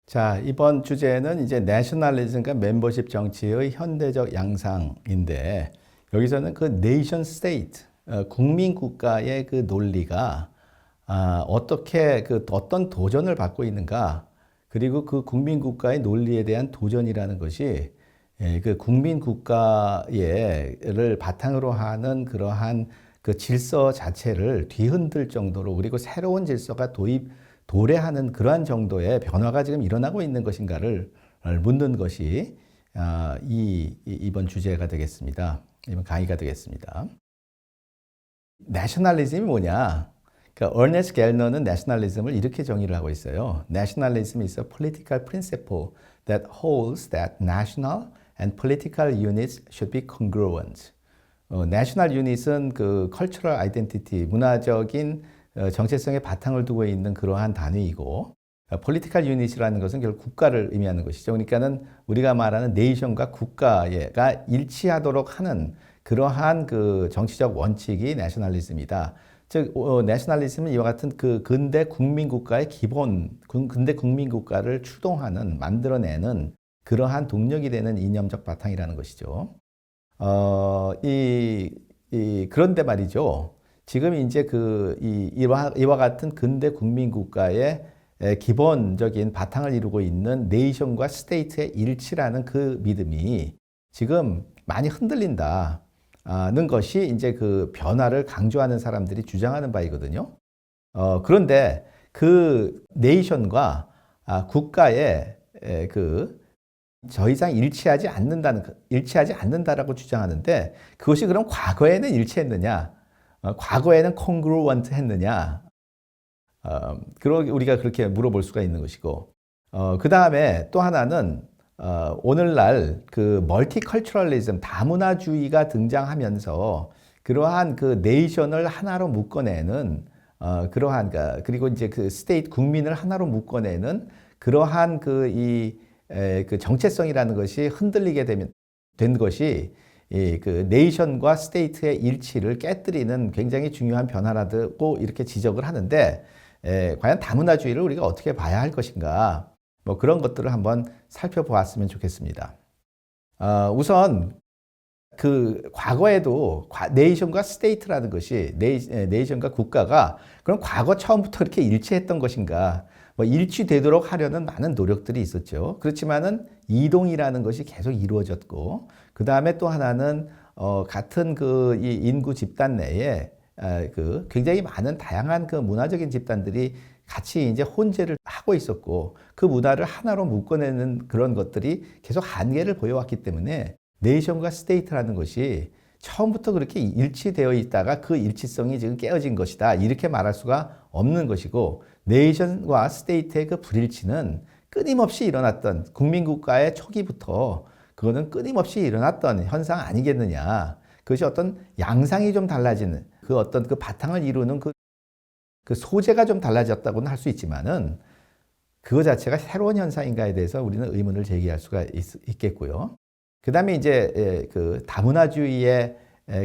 자, 이번 주제는 이제 내셔널리즘과 멤버십 정치의 현대적 양상인데, 여기서는 그 네이션 스테이트, 국민 국가의 그 논리가 어떻게 어떤 도전을 받고 있는가, 그리고 그 국민 국가의 논리에 대한 도전이라는 것이 그 국민 국가를 바탕으로 하는 그러한 그 질서 자체를 뒤흔들 정도로, 그리고 새로운 질서가 도래하는 그러한 정도의 변화가 지금 일어나고 있는 것인가를 묻는 것이 이번 주제가 되겠습니다. 이번 강의가 되겠습니다. 내셔널리즘이 뭐냐? 그러니까 어네스트 갤너는 내셔널리즘을 이렇게 정의를 하고 있어요. Nationalism is a political principle that holds that national and political units should be congruent. 내셔널 유닛은 그 cultural identity, 문화적인 정체성의 바탕을 두고 있는 그러한 단위이고, political unit이라는 것은 결국 국가를 의미하는 것이죠. 그러니까는 우리가 말하는 네이션과 국가가 일치하도록 하는 그러한 그 정치적 원칙이 내셔널리즘이다. 즉, 내셔널리즘은 이와 같은 그 근대 국민국가의 기본, 근대 국민국가를 추동하는, 만들어내는 그러한 동력이 되는 이념적 바탕이라는 것이죠. 그런데 말이죠. 지금 이제 이와 같은 근대 국민국가의 기본적인 바탕을 이루고 있는 네이션과 스테이트의 일치라는 그 믿음이 지금 많이 흔들린다는 것이 이제 그 변화를 강조하는 사람들이 주장하는 바이거든요. 그런데 그 네이션과 국가의 더 이상 일치하지 않는다라고 주장하는데, 그것이 그럼 과거에는 일치했느냐? 과거에는 congruent 했느냐? 우리가 그렇게 물어볼 수가 있는 것이고, 그 다음에 또 하나는, 오늘날 그 멀티컬처럴리즘, 다문화주의가 등장하면서 그러한 그 네이션을 하나로 묶어내는, 그리고 이제 그 스테이트, 국민을 하나로 묶어내는 그러한 그 정체성이라는 것이 흔들리게 된 것이 그 네이션과 스테이트의 일치를 깨뜨리는 굉장히 중요한 변화라고 이렇게 지적을 하는데, 과연 다문화주의를 우리가 어떻게 봐야 할 것인가, 뭐 그런 것들을 한번 살펴보았으면 좋겠습니다. 우선 그 과거에도 네이션과 스테이트라는 것이 네이션과 국가가 그럼 과거 처음부터 이렇게 일치했던 것인가? 뭐 일치되도록 하려는 많은 노력들이 있었죠. 그렇지만은 이동이라는 것이 계속 이루어졌고, 그 다음에 또 하나는 같은 이 인구 집단 내에 굉장히 많은 다양한 그 문화적인 집단들이 같이 이제 혼재를 하고 있었고, 그 문화를 하나로 묶어내는 그런 것들이 계속 한계를 보여왔기 때문에 네이션과 스테이트라는 것이 처음부터 그렇게 일치되어 있다가 그 일치성이 지금 깨어진 것이다, 이렇게 말할 수가 없는 것이고, 네이션과 스테이트의 그 불일치는 끊임없이 일어났던, 국민국가의 초기부터 그거는 끊임없이 일어났던 현상 아니겠느냐. 그것이 어떤 양상이 좀 달라지는, 어떤 그 바탕을 이루는 그 소재가 좀 달라졌다고는 할 수 있지만은, 그거 자체가 새로운 현상인가에 대해서 우리는 의문을 제기할 수가 있겠고요. 그 다음에 이제 그 다문화주의의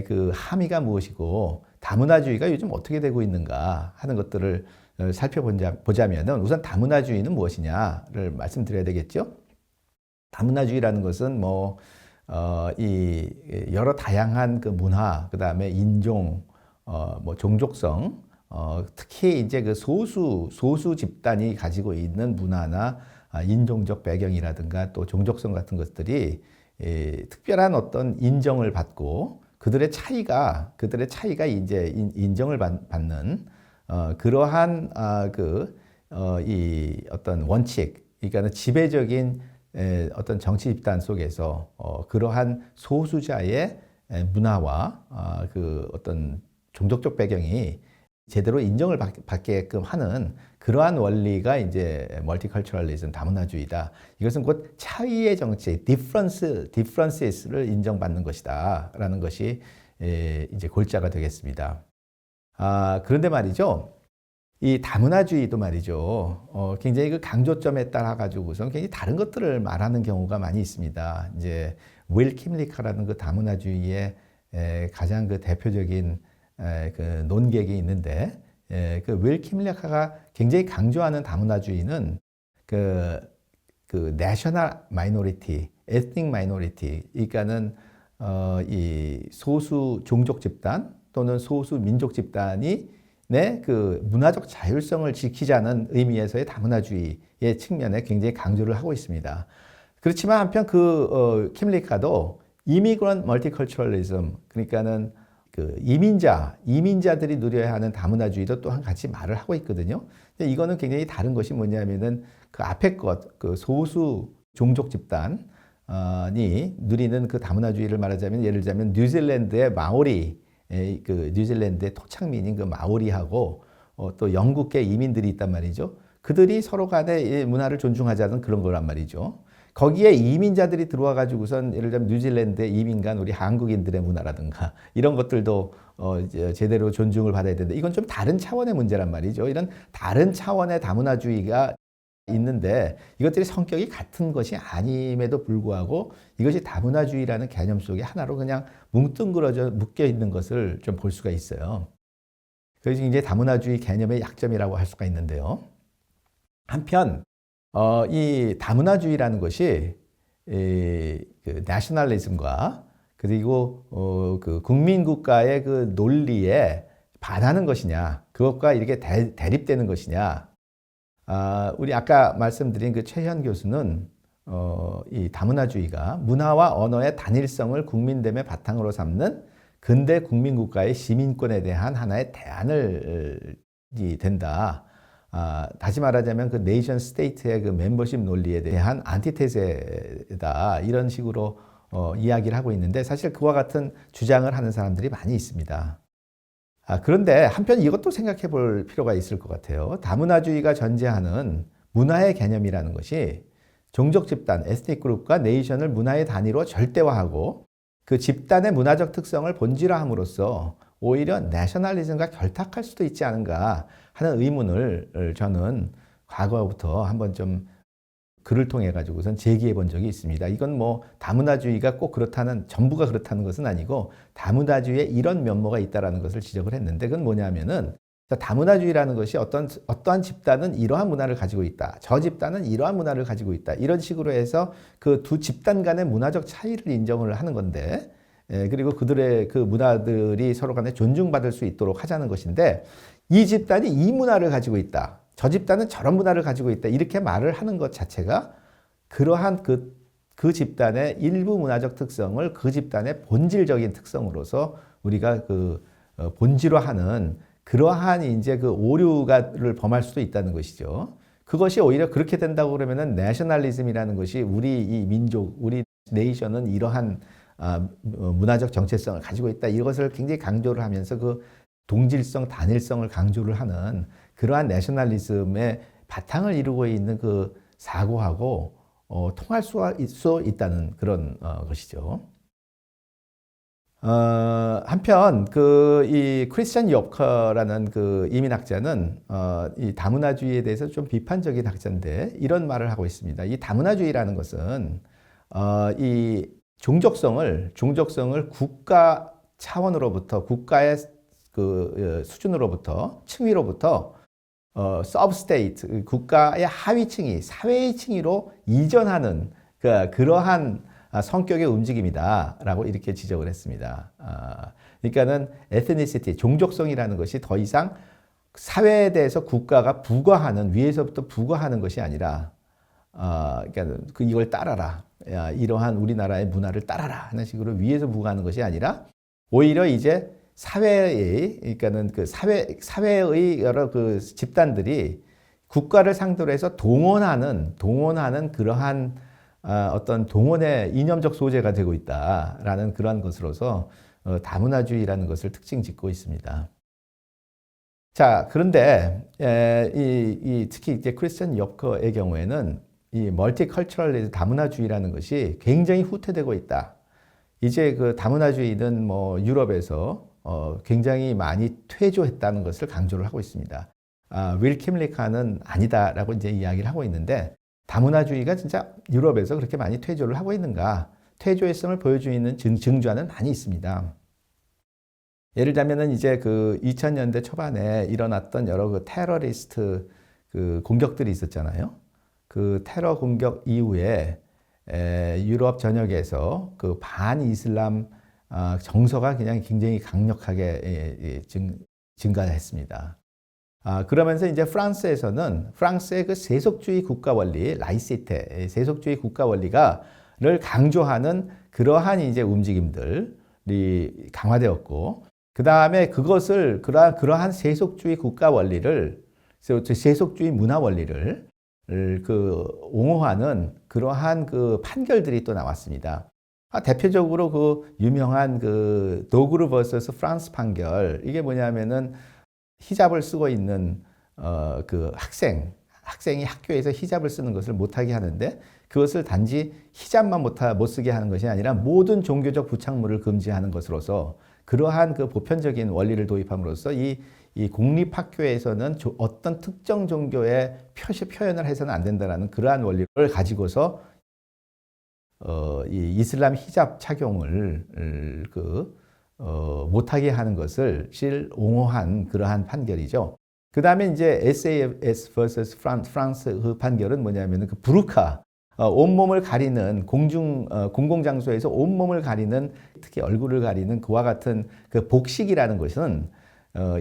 그 함의가 무엇이고, 다문화주의가 요즘 어떻게 되고 있는가 하는 것들을 살펴보자면, 우선 다문화주의는 무엇이냐를 말씀드려야 되겠죠. 다문화주의라는 것은 여러 다양한 그 문화, 그 다음에 인종, 종족성, 특히 이제 그 소수 집단이 가지고 있는 문화나 인종적 배경이라든가 또 종족성 같은 것들이 특별한 어떤 인정을 받고, 그들의 차이가 이제 인정을 받는 그러한 이 어떤 원칙, 그러니까 지배적인 어떤 정치 집단 속에서 그러한 소수자의 문화와 그 어떤 종족적 배경이 제대로 인정을 받게끔 하는 그러한 원리가 이제 멀티컬처럴리즘, 다문화주의다. 이것은 곧 차이의 정치, differences를 인정받는 것이다라는 것이 이제 골자가 되겠습니다. 그런데 말이죠. 이 다문화주의도 말이죠. 굉장히 그 강조점에 따라 가지고서 굉장히 다른 것들을 말하는 경우가 많이 있습니다. 이제 윌 킴리카라는 그 다문화주의의 가장 그 대표적인 그 논객이 있는데, 그 윌 킴리카가 굉장히 강조하는 다문화주의는 그 그 national minority, ethnic minority, 그러니까는 이 소수 종족 집단 또는 소수 민족 집단이 내 그 문화적 자율성을 지키자는 의미에서의 다문화주의의 측면에 굉장히 강조를 하고 있습니다. 그렇지만 한편 킴리카도 이미그런트 멀티컬처럴리즘, 그러니까는 그 이민자들이 누려야 하는 다문화주의도 또한 같이 말을 하고 있거든요. 근데 이거는 굉장히 다른 것이 뭐냐면은 그 앞에 그 소수 종족 집단이 누리는 그 다문화주의를 말하자면, 예를 들자면 뉴질랜드의 마오리, 그 뉴질랜드의 토착민인 그 마오리하고 또 영국계 이민들이 있단 말이죠. 그들이 서로 간의 문화를 존중하자는 그런 거란 말이죠. 거기에 이민자들이 들어와 가지고선 예를 들면 뉴질랜드의 이민간 우리 한국인들의 문화라든가 이런 것들도 제대로 존중을 받아야 되는데, 이건 좀 다른 차원의 문제란 말이죠. 이런 다른 차원의 다문화주의가 있는데 이것들이 성격이 같은 것이 아님에도 불구하고 이것이 다문화주의라는 개념 속에 하나로 그냥 뭉뚱그려져 묶여 있는 것을 좀 볼 수가 있어요. 그래서 이제 다문화주의 개념의 약점이라고 할 수가 있는데요. 한편 이 다문화주의라는 것이 그 내셔널리즘과 그리고 그 국민국가의 그 논리에 반하는 것이냐, 그것과 이렇게 대립되는 것이냐. 우리 아까 말씀드린 그 최현 교수는 이 다문화주의가 문화와 언어의 단일성을 국민됨의 바탕으로 삼는 근대 국민국가의 시민권에 대한 하나의 대안을 된다. 다시 말하자면 그 네이션 스테이트의 그 멤버십 논리에 대한 안티테제다, 이런 식으로 이야기를 하고 있는데, 사실 그와 같은 주장을 하는 사람들이 많이 있습니다. 그런데 한편 이것도 생각해 볼 필요가 있을 것 같아요. 다문화주의가 전제하는 문화의 개념이라는 것이 종족 집단, 에스닉 그룹과 네이션을 문화의 단위로 절대화하고 그 집단의 문화적 특성을 본질화함으로써 오히려 내셔널리즘과 결탁할 수도 있지 않은가 하는 의문을 저는 과거부터 한번 좀 글을 통해 가지고선 제기해 본 적이 있습니다. 이건 뭐 다문화주의가 꼭 그렇다는, 전부가 그렇다는 것은 아니고 다문화주의에 이런 면모가 있다라는 것을 지적을 했는데, 그건 뭐냐면은 다문화주의라는 것이 어떠한 집단은 이러한 문화를 가지고 있다, 저 집단은 이러한 문화를 가지고 있다, 이런 식으로 해서 그 두 집단 간의 문화적 차이를 인정을 하는 건데, 그리고 그들의 그 문화들이 서로 간에 존중받을 수 있도록 하자는 것인데, 이 집단이 이 문화를 가지고 있다, 저 집단은 저런 문화를 가지고 있다, 이렇게 말을 하는 것 자체가 그러한 그 집단의 일부 문화적 특성을 그 집단의 본질적인 특성으로서 우리가 본질화하는 그러한 이제 그 오류를 범할 수도 있다는 것이죠. 그것이 오히려 그렇게 된다고 그러면은 내셔널리즘이라는 것이 우리 이 민족, 우리 네이션은 이러한 문화적 정체성을 가지고 있다, 이것을 굉장히 강조를 하면서 그 동질성, 단일성을 강조를 하는 그러한 내셔널리즘의 바탕을 이루고 있는 그 사고하고 통할 수 있다는 그런 것이죠. 한편 이 크리스찬 요커라는 그 이민학자는 이 다문화주의에 대해서 좀 비판적인 학자인데 이런 말을 하고 있습니다. 이 다문화주의라는 것은 이 종족성을 국가 차원으로부터, 국가의 그 수준으로부터, 층위로부터 서브스테이트, 국가의 하위층이 사회의 층위로 이전하는 그러한 성격의 움직임이다라고 이렇게 지적을 했습니다. 그러니까는 에스니시티, 종족성이라는 것이 더 이상 사회에 대해서 국가가 부과하는, 위에서부터 부과하는 것이 아니라, 그러니까 이걸 따라라, 이러한 우리나라의 문화를 따라라 하는 식으로 위에서 부과하는 것이 아니라, 오히려 이제 사회의, 그러니까는 그 사회의 여러 그 집단들이 국가를 상대로 해서 동원하는 그러한 어떤 동원의 이념적 소재가 되고 있다라는 그러한 것으로서 다문화주의라는 것을 특징 짓고 있습니다. 자, 그런데 특히 이제 크리스천 요커의 경우에는 이 멀티컬처럴리즘, 다문화주의라는 것이 굉장히 후퇴되고 있다. 이제 그 다문화주의는 뭐 유럽에서 굉장히 많이 퇴조했다는 것을 강조를 하고 있습니다. 윌 킴리카는 아니다라고 이제 이야기를 하고 있는데, 다문화주의가 진짜 유럽에서 그렇게 많이 퇴조를 하고 있는가? 퇴조의 성을 보여주는 증조는 많이 있습니다. 예를 들면은 이제 그 2000년대 초반에 일어났던 여러 그 테러리스트 그 공격들이 있었잖아요. 그 테러 공격 이후에 유럽 전역에서 그 반이슬람 정서가 그냥 굉장히 강력하게 증가했습니다. 그러면서 이제 프랑스에서는 프랑스의 그 세속주의 국가 원리, 라이시테, 세속주의 국가 원리가를 강조하는 그러한 이제 움직임들이 강화되었고, 그 다음에 그것을 그러한 세속주의 국가 원리를, 세속주의 문화 원리를 옹호하는 그러한 그 판결들이 또 나왔습니다. 대표적으로 그 유명한 그 도그르 vs 프랑스 판결, 이게 뭐냐면은 히잡을 쓰고 있는 그 학생이 학교에서 히잡을 쓰는 것을 못하게 하는데, 그것을 단지 히잡만 못 쓰게 하는 것이 아니라 모든 종교적 부착물을 금지하는 것으로서, 그러한 그 보편적인 원리를 도입함으로써 이 공립학교에서는 어떤 특정 종교의 표현을 해서는 안 된다는 그러한 원리를 가지고서 이 이슬람 히잡 착용을 못하게 하는 것을 옹호한 그러한 판결이죠. 그 다음에 이제 SAS vs 프랑스 그 판결은 뭐냐면은 그 부르카, 온몸을 가리는 공공장소에서 온몸을 가리는, 특히 얼굴을 가리는 그와 같은 그 복식이라는 것은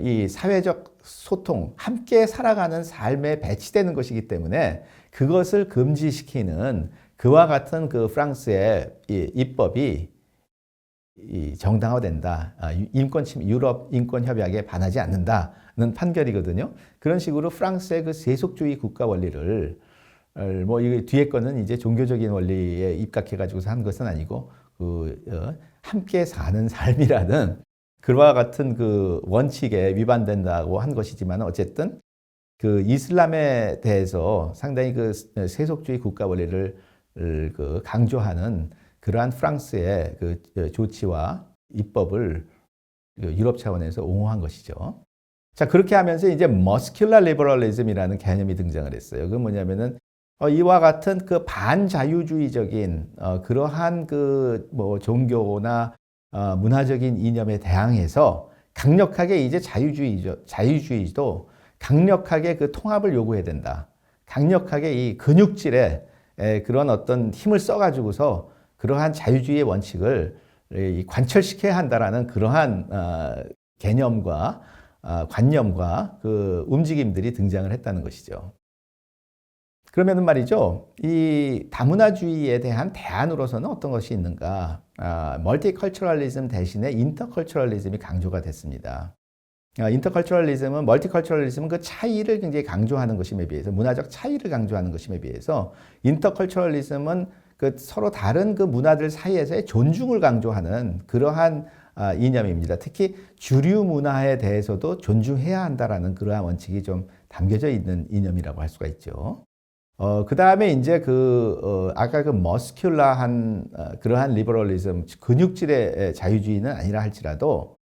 이 사회적 소통, 함께 살아가는 삶에 배치되는 것이기 때문에 그것을 금지시키는 그와 같은 그 프랑스의 입법이 정당화된다. 유럽 인권 협약에 반하지 않는다는 판결이거든요. 그런 식으로 프랑스의 그 세속주의 국가 원리를 뭐 이 뒤에 거는 이제 종교적인 원리에 입각해 가지고서 한 것은 아니고 함께 사는 삶이라는 그와 같은 그 원칙에 위반된다고 한 것이지만, 어쨌든 그 이슬람에 대해서 상당히 그 세속주의 국가 원리를 강조하는 그러한 프랑스의 그 조치와 입법을 유럽 차원에서 옹호한 것이죠. 자, 그렇게 하면서 이제 머스큘러 리버럴리즘이라는 개념이 등장을 했어요. 그건 뭐냐면은 이와 같은 그 반자유주의적인 그러한 그 뭐 종교나 문화적인 이념에 대항해서 강력하게 이제 자유주의도 강력하게 그 통합을 요구해야 된다. 강력하게 이 근육질에 그런 어떤 힘을 써가지고서 그러한 자유주의의 원칙을 관철시켜야 한다라는 그러한 개념과 관념과 그 움직임들이 등장을 했다는 것이죠. 그러면은 말이죠, 이 다문화주의에 대한 대안으로서는 어떤 것이 있는가? 멀티컬처럴리즘 대신에 인터컬처럴리즘이 강조가 됐습니다. 인터컬처럴리즘은, 멀티컬처럴리즘은 그 차이를 굉장히 강조하는 것임에 비해서, 문화적 차이를 강조하는 것임에 비해서, 인터컬처럴리즘은 그 서로 다른 그 문화들 사이에서의 존중을 강조하는 그러한 이념입니다. 특히 주류 문화에 대해서도 존중해야 한다라는 그러한 원칙이 좀 담겨져 있는 이념이라고 할 수가 있죠. 그 다음에 이제 아까 그 머스큘라한 그러한 리버럴리즘, 근육질의 자유주의는 아니라 할지라도,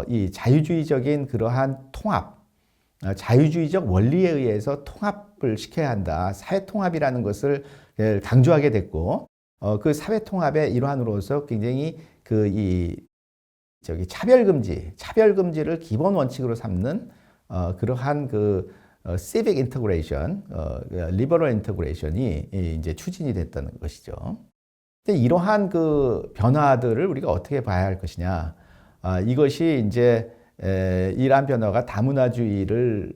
이 자유주의적인 그러한 통합, 자유주의적 원리에 의해서 통합을 시켜야 한다. 사회 통합이라는 것을 강조하게 됐고, 그 사회 통합의 일환으로서 굉장히 차별금지를 기본 원칙으로 삼는 그러한 civic integration, liberal integration이 이제 추진이 됐다는 것이죠. 근데 이러한 그 변화들을 우리가 어떻게 봐야 할 것이냐? 이것이 이제 이러한 변화가 다문화주의를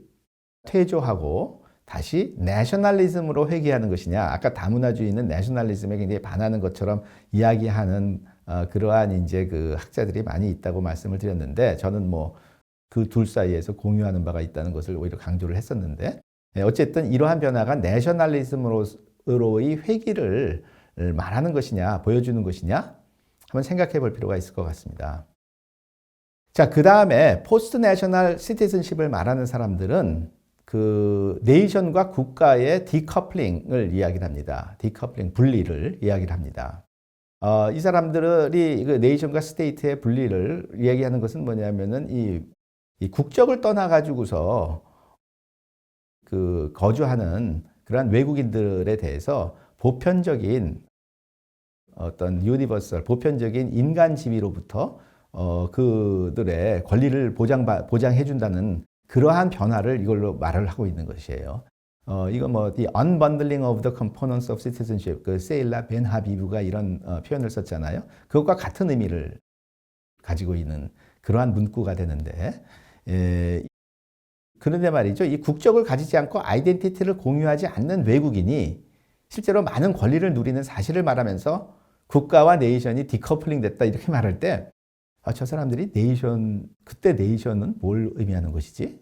퇴조하고 다시 내셔널리즘으로 회귀하는 것이냐? 아까 다문화주의는 내셔널리즘에 굉장히 반하는 것처럼 이야기하는 그러한 이제 그 학자들이 많이 있다고 말씀을 드렸는데, 저는 뭐 그 둘 사이에서 공유하는 바가 있다는 것을 오히려 강조를 했었는데, 어쨌든 이러한 변화가 내셔널리즘으로의 회귀를 말하는 것이냐, 보여주는 것이냐, 한번 생각해 볼 필요가 있을 것 같습니다. 자, 그 다음에 포스트 내셔널 시티즌십을 말하는 사람들은 그 네이션과 국가의 디커플링을 이야기를 합니다. 디커플링, 분리를 이야기를 합니다. 이 사람들이 그 네이션과 스테이트의 분리를 이야기하는 것은 뭐냐면은 이 국적을 떠나가지고서 그 거주하는 그러한 외국인들에 대해서 보편적인 어떤 보편적인 인간 지위로부터 그들의 권리를 보장해 준다는 그러한 변화를 이걸로 말을 하고 있는 것이에요. 이거 뭐 the unbundling of the components of citizenship 그 세일라 벤 하비브가 이런 표현을 썼잖아요. 그것과 같은 의미를 가지고 있는 그러한 문구가 되는데 그런데 말이죠. 이 국적을 가지지 않고 아이덴티티를 공유하지 않는 외국인이 실제로 많은 권리를 누리는 사실을 말하면서 국가와 네이션이 디커플링 됐다 이렇게 말할 때 저 사람들이 그때 네이션은 뭘 의미하는 것이지?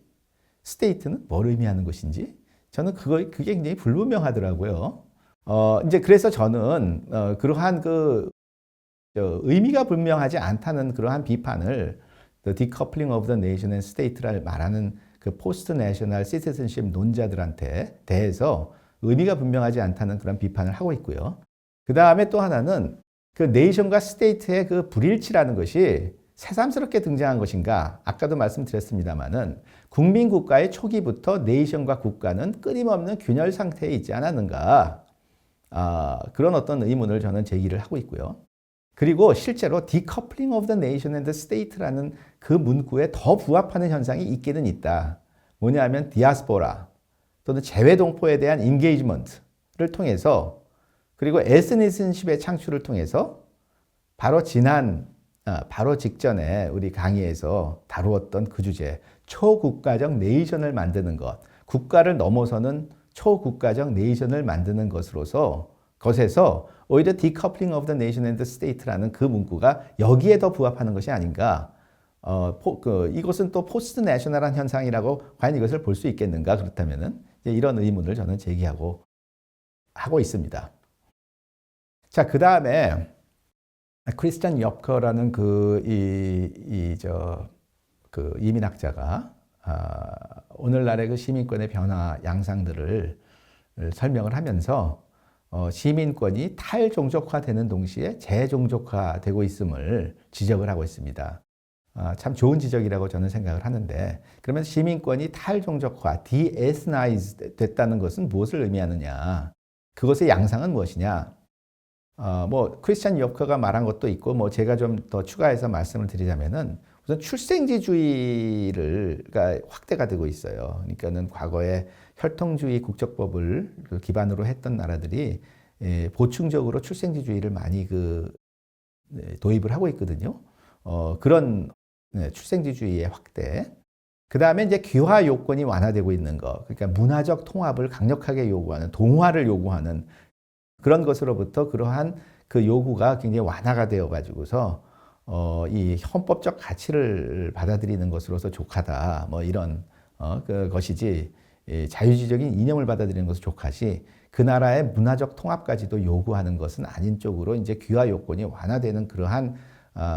스테이트는 뭘 의미하는 것인지? 저는 그게 굉장히 불분명하더라고요. 이제 그래서 저는 그러한 의미가 분명하지 않다는 그러한 비판을 The Decoupling of the Nation and State를 말하는 그 포스트 내셔널 시티즌십 논자들한테 대해서 의미가 분명하지 않다는 그런 비판을 하고 있고요. 그 다음에 또 하나는 그 네이션과 스테이트의 그 불일치라는 것이 새삼스럽게 등장한 것인가? 아까도 말씀드렸습니다마는 국민 국가의 초기부터 네이션과 국가는 끊임없는 균열 상태에 있지 않았는가? 그런 어떤 의문을 저는 제기를 하고 있고요. 그리고 실제로 decoupling of the nation and the state라는 그 문구에 더 부합하는 현상이 있기는 있다. 뭐냐면 디아스포라 또는 재외동포에 대한 인게이지먼트를 통해서 그리고 에스니슨십의 창출을 통해서 바로 직전에 우리 강의에서 다루었던 그 주제 초국가적 네이션을 만드는 것, 국가를 넘어서는 초국가적 네이션을 만드는 것에서 오히려 decoupling of the nation and the state라는 그 문구가 여기에 더 부합하는 것이 아닌가. 이것은 또 포스트 내셔널한 현상이라고 과연 이것을 볼 수 있겠는가? 그렇다면은 이런 의문을 저는 제기하고 있습니다. 자, 그 다음에 크리스찬 엽커라는 이민학자가 오늘날의 그 시민권의 변화 양상들을 설명을 하면서 시민권이 탈종족화되는 동시에 재종족화되고 있음을 지적을 하고 있습니다. 참 좋은 지적이라고 저는 생각을 하는데 그러면 시민권이 탈종족화, de-ethnicized 됐다는 것은 무엇을 의미하느냐? 그것의 양상은 무엇이냐? 크리스찬 엽커가 말한 것도 있고 제가 좀 더 추가해서 말씀을 드리자면은 우선 출생지주의가 확대가 되고 있어요. 그러니까는 과거에 혈통주의 국적법을 기반으로 했던 나라들이 보충적으로 출생지주의를 많이 도입을 하고 있거든요. 그런 출생지주의의 확대. 그 다음에 이제 귀화 요건이 완화되고 있는 것. 그러니까 문화적 통합을 강력하게 요구하는, 동화를 요구하는 그런 것으로부터 그러한 그 요구가 굉장히 완화가 되어 가지고서 이 헌법적 가치를 받아들이는 것으로서 족하다. 이런 것이지 자유주의적인 이념을 받아들이는 것은 족하지 그 나라의 문화적 통합까지도 요구하는 것은 아닌 쪽으로 이제 귀화 요건이 완화되는 그러한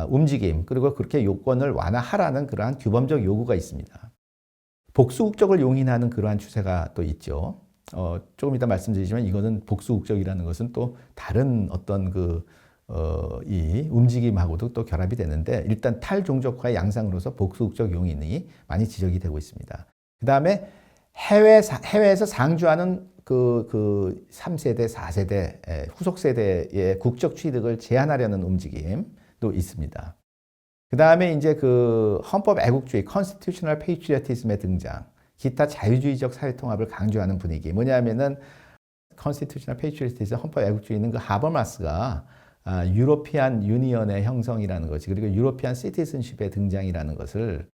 움직임 그리고 그렇게 요건을 완화하라는 그러한 규범적 요구가 있습니다. 복수국적을 용인하는 그러한 추세가 또 있죠. 조금 이따 말씀드리지만 이거는 복수국적이라는 것은 또 다른 어떤 이 움직임하고도 또 결합이 되는데 일단 탈종족화의 양상으로서 복수국적 용인이 많이 지적이 되고 있습니다. 그 다음에 해외에서 상주하는 그 3세대, 4세대, 후속 세대의 국적 취득을 제한하려는 움직임도 있습니다. 그 다음에 이제 헌법 애국주의, constitutional patriotism의 등장, 기타 자유주의적 사회통합을 강조하는 분위기. 뭐냐면은 constitutional patriotism, 헌법 애국주의는 하버마스가 유로피안 유니언의 형성이라는 것이 그리고 유로피안 시티즌십의 등장이라는 것을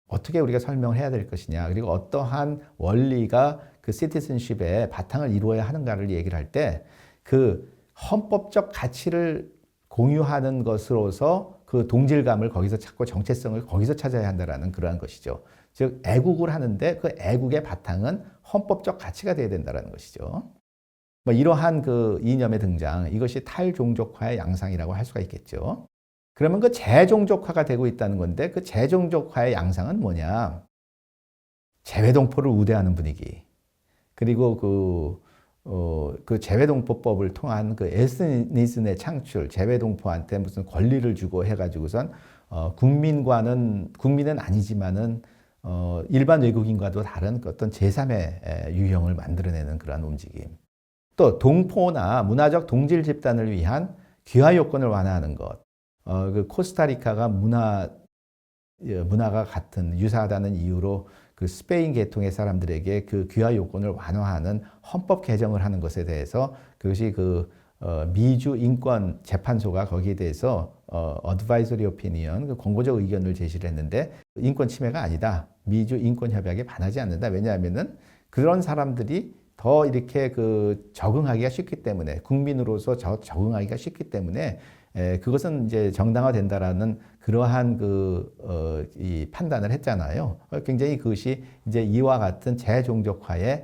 어떻게 우리가 설명을 해야 될 것이냐 그리고 어떠한 원리가 그 시티즌십의 바탕을 이루어야 하는가를 얘기를 할 때 그 헌법적 가치를 공유하는 것으로서 그 동질감을 거기서 찾고 정체성을 거기서 찾아야 한다는 그러한 것이죠. 즉 애국을 하는데 그 애국의 바탕은 헌법적 가치가 돼야 된다는 것이죠. 이러한 이념의 등장 이것이 탈종족화의 양상이라고 할 수가 있겠죠. 그러면 그 재종족화가 되고 있다는 건데 그 재종족화의 양상은 뭐냐? 재외동포를 우대하는 분위기. 그리고 그 재외동포법을 통한 그 에스니즘의 창출, 재외동포한테 무슨 권리를 주고 해가지고선 국민은 아니지만은 일반 외국인과도 다른 어떤 제3의 유형을 만들어내는 그러한 움직임. 또 동포나 문화적 동질 집단을 위한 귀화 요건을 완화하는 것. 그 코스타리카가 문화가 같은 유사하다는 이유로 그 스페인 계통의 사람들에게 그 귀화 요건을 완화하는 헌법 개정을 하는 것에 대해서 그것이 미주 인권 재판소가 거기에 대해서 어드바이저리 오피니언, 그 권고적 의견을 제시를 했는데 인권 침해가 아니다. 미주 인권 협약에 반하지 않는다. 왜냐하면은 그런 사람들이 더 이렇게 적응하기가 쉽기 때문에 국민으로서 적응하기가 쉽기 때문에 그것은 이제 정당화된다라는 그러한 이 판단을 했잖아요. 굉장히 그것이 이제 이와 같은 재종족화를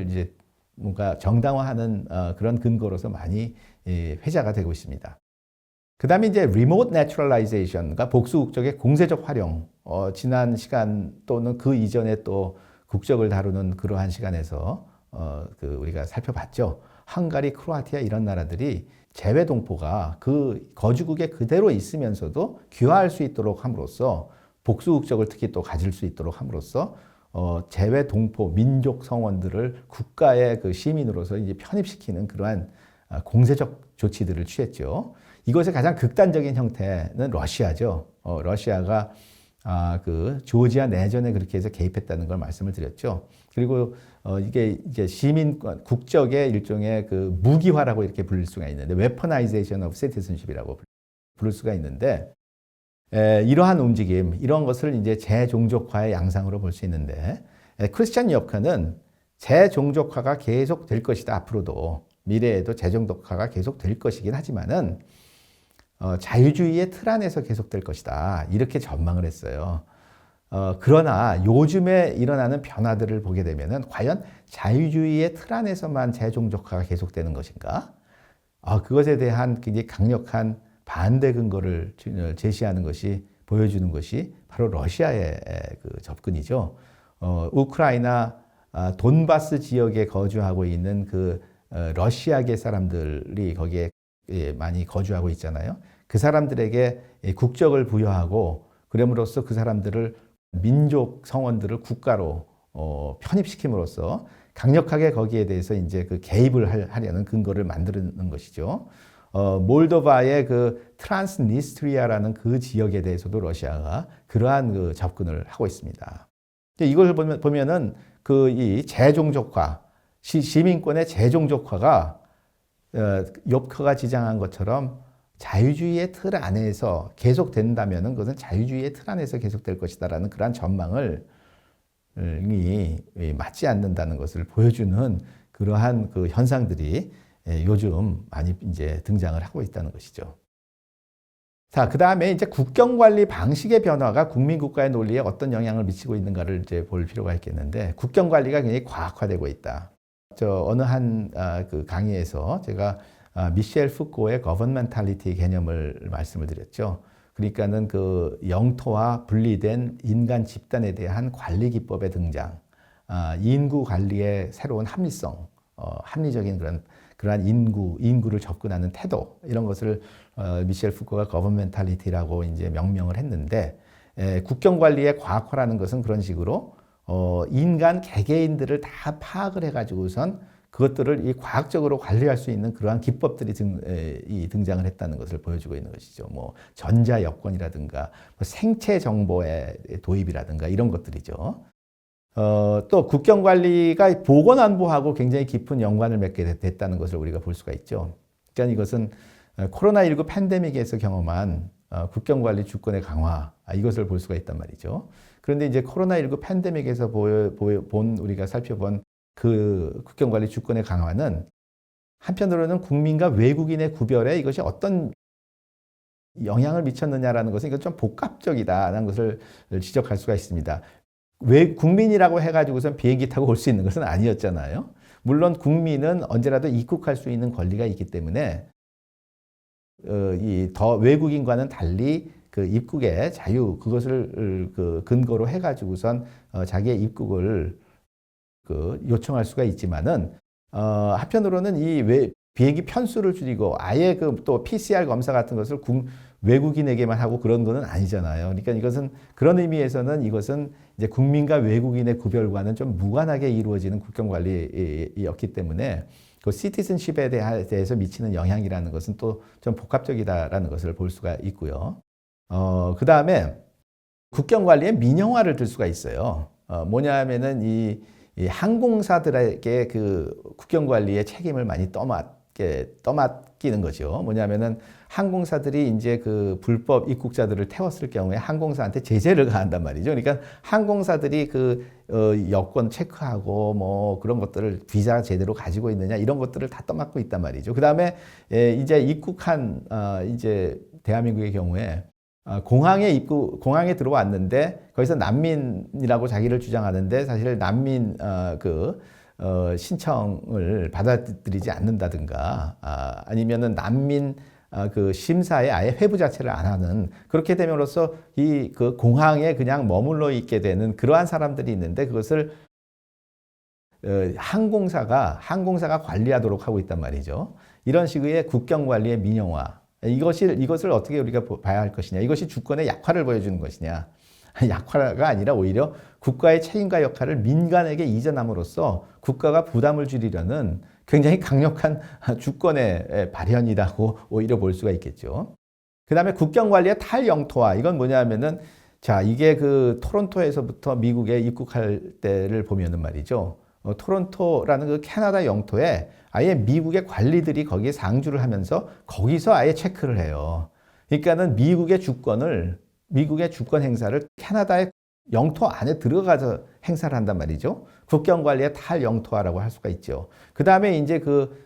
이제 뭔가 정당화하는 그런 근거로서 많이 회자가 되고 있습니다. 그 다음에 이제 remote naturalization과 복수국적의 공세적 활용, 지난 시간 또는 그 이전에 또 국적을 다루는 그러한 시간에서 우리가 살펴봤죠. 헝가리, 크로아티아 이런 나라들이 재외 동포가 그 거주국에 그대로 있으면서도 귀화할 수 있도록 함으로써 복수국적을 특히 또 가질 수 있도록 함으로써 재외 동포 민족 성원들을 국가의 그 시민으로서 이제 편입시키는 그러한 공세적 조치들을 취했죠. 이것의 가장 극단적인 형태는 러시아죠. 러시아가 조지아 내전에 그렇게 해서 개입했다는 걸 말씀을 드렸죠. 그리고 이게 이제 시민권 국적의 일종의 무기화라고 이렇게 부를 수가 있는데 weaponization of citizenship이라고 부를 수가 있는데 이러한 움직임, 이런 것을 이제 재종족화의 양상으로 볼 수 있는데 크리스찬 여커는 재종족화가 계속 될 것이다. 앞으로도 미래에도 재종족화가 계속 될 것이긴 하지만은 자유주의의 틀 안에서 계속될 것이다. 이렇게 전망을 했어요. 그러나 요즘에 일어나는 변화들을 보게 되면은 과연 자유주의의 틀 안에서만 재종족화가 계속되는 것인가? 그것에 대한 굉장히 강력한 반대 근거를 제시하는 것이 보여주는 것이 바로 러시아의 접근이죠. 우크라이나 돈바스 지역에 거주하고 있는 러시아계 사람들이 거기에 많이 거주하고 있잖아요. 그 사람들에게 국적을 부여하고 그럼으로써 그 사람들을 민족 성원들을 국가로 편입시킴으로써 강력하게 거기에 대해서 이제 개입을 하려는 근거를 만드는 것이죠. 몰도바의 트란스니스트리아라는 그 지역에 대해서도 러시아가 그러한 접근을 하고 있습니다. 이걸 보면은 이 재종족화, 시민권의 재종족화가 욥커가 지장한 것처럼 자유주의의 틀 안에서 계속된다면은 그것은 자유주의의 틀 안에서 계속될 것이다라는 그러한 전망을 맞지 않는다는 것을 보여주는 그러한 현상들이 요즘 많이 이제 등장을 하고 있다는 것이죠. 자, 그 다음에 이제 국경 관리 방식의 변화가 국민국가의 논리에 어떤 영향을 미치고 있는가를 이제 볼 필요가 있겠는데, 국경 관리가 굉장히 과학화되고 있다. 어느 한 강의에서 제가 미셸 푸코의 거버먼탈리티 개념을 말씀을 드렸죠. 그러니까는 영토와 분리된 인간 집단에 대한 관리 기법의 등장, 인구 관리의 새로운 합리성, 합리적인 그러한 인구를 접근하는 태도, 이런 것을 미셸 푸코가 거버먼탈리티라고 이제 명명을 했는데, 국경 관리의 과학화라는 것은 그런 식으로 인간 개개인들을 다 파악을 해가지고선 그것들을 이 과학적으로 관리할 수 있는 그러한 기법들이 등장을 했다는 것을 보여주고 있는 것이죠. 뭐 전자 여권이라든가 생체 정보의 도입이라든가 이런 것들이죠. 또 국경 관리가 보건 안보하고 굉장히 깊은 연관을 맺게 됐다는 것을 우리가 볼 수가 있죠. 그러니까 이것은 코로나19 팬데믹에서 경험한 국경 관리 주권의 강화, 이것을 볼 수가 있단 말이죠. 그런데 이제 코로나19 팬데믹에서 우리가 살펴본 국경 관리 주권의 강화는 한편으로는 국민과 외국인의 구별에 이것이 어떤 영향을 미쳤느냐라는 것은 이건 좀 복합적이다라는 것을 지적할 수가 있습니다. 왜 국민이라고 해가지고선 비행기 타고 올 수 있는 것은 아니었잖아요. 물론 국민은 언제라도 입국할 수 있는 권리가 있기 때문에 더 외국인과는 달리 입국의 자유, 그것을 근거로 해가지고선 자기의 입국을 요청할 수가 있지만은 한편으로는 비행기 편수를 줄이고 아예 또 PCR 검사 같은 것을 외국인에게만 하고 그런 거는 아니잖아요. 그러니까 이것은 그런 의미에서는 이것은 이제 국민과 외국인의 구별과는 좀 무관하게 이루어지는 국경 관리였기 때문에 시티즌십에 대해서 미치는 영향이라는 것은 또 좀 복합적이다라는 것을 볼 수가 있고요. 그 다음에 국경 관리의 민영화를 들 수가 있어요. 뭐냐면은 이 항공사들에게 그 국경 관리의 책임을 많이 떠맡기는 거죠. 뭐냐면은 항공사들이 이제 그 불법 입국자들을 태웠을 경우에 항공사한테 제재를 가한단 말이죠. 그러니까 항공사들이 그 여권 체크하고 뭐 그런 것들을 비자 제대로 가지고 있느냐 이런 것들을 다 떠맡고 있단 말이죠. 그 다음에 이제 입국한 이제 대한민국의 경우에 공항에 들어왔는데 거기서 난민이라고 자기를 주장하는데 사실 난민 신청을 받아들이지 않는다든가 아니면은 난민 그 심사에 아예 회부 자체를 안 하는 그렇게 됨으로써 이 그 공항에 그냥 머물러 있게 되는 그러한 사람들이 있는데 그것을 항공사가 관리하도록 하고 있단 말이죠. 이런 식의 국경 관리의 민영화. 이것을 어떻게 우리가 봐야 할 것이냐. 이것이 주권의 약화를 보여주는 것이냐. 약화가 아니라 오히려 국가의 책임과 역할을 민간에게 이전함으로써 국가가 부담을 줄이려는 굉장히 강력한 주권의 발현이라고 오히려 볼 수가 있겠죠. 그 다음에 국경 관리의 탈영토화. 이건 뭐냐면은 자, 이게 그 토론토에서부터 미국에 입국할 때를 보면은 말이죠. 토론토라는 그 캐나다 영토에 아예 미국의 관리들이 거기에 상주를 하면서 거기서 아예 체크를 해요. 그러니까는 미국의 주권 행사를 캐나다의 영토 안에 들어가서 행사를 한단 말이죠. 국경 관리의 탈영토화라고 할 수가 있죠. 그 다음에 이제 그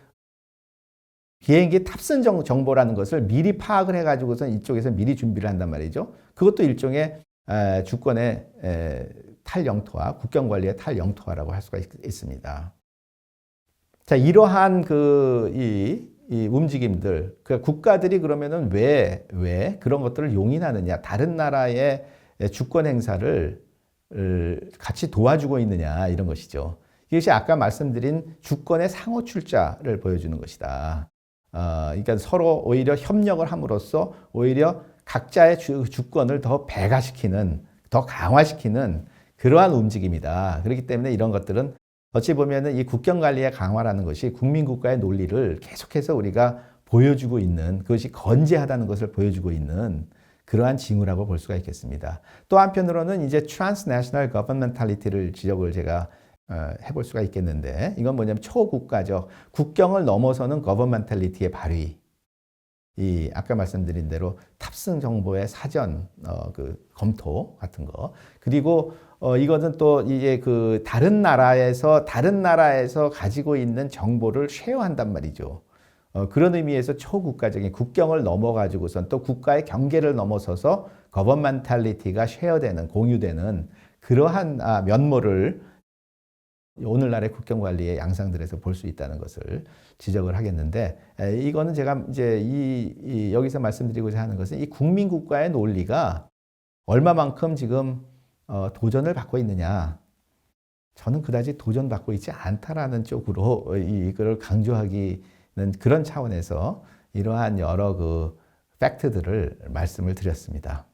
비행기 탑승 정보라는 것을 미리 파악을 해가지고서 이쪽에서 미리 준비를 한단 말이죠. 그것도 일종의 주권의 탈영토화, 국경 관리의 탈영토화라고 할 수가 있습니다. 자, 이러한 이 움직임들, 그 국가들이 그러면은 왜 그런 것들을 용인하느냐, 다른 나라의 주권 행사를 같이 도와주고 있느냐, 이런 것이죠. 이것이 아까 말씀드린 주권의 상호 출자를 보여주는 것이다. 그러니까 서로 오히려 협력을 함으로써 오히려 각자의 주권을 더 배가시키는, 더 강화시키는 그러한 움직임이다. 그렇기 때문에 이런 것들은 어찌 보면은 이 국경 관리의 강화라는 것이 국민국가의 논리를 계속해서 우리가 보여주고 있는 그것이 건재하다는 것을 보여주고 있는 그러한 징후라고 볼 수가 있겠습니다. 또 한편으로는 이제 transnational governmentality를 지적을 제가 해볼 수가 있겠는데 이건 뭐냐면 초국가적 국경을 넘어서는 governmentality의 발휘. 이 아까 말씀드린 대로 탑승 정보의 사전 그 검토 같은 거 그리고 이것은 또 이제 그 다른 나라에서 가지고 있는 정보를 쉐어한단 말이죠. 그런 의미에서 초국가적인 국경을 넘어가지고선 또 국가의 경계를 넘어서서 거버먼탈리티가 쉐어되는 공유되는 그러한 면모를 오늘날의 국경 관리의 양상들에서 볼 수 있다는 것을 지적을 하겠는데 이거는 제가 이제 여기서 말씀드리고자 하는 것은 이 국민국가의 논리가 얼마만큼 지금 도전을 받고 있느냐. 저는 그다지 도전받고 있지 않다라는 쪽으로 이걸 강조하기는 그런 차원에서 이러한 여러 그 팩트들을 말씀을 드렸습니다.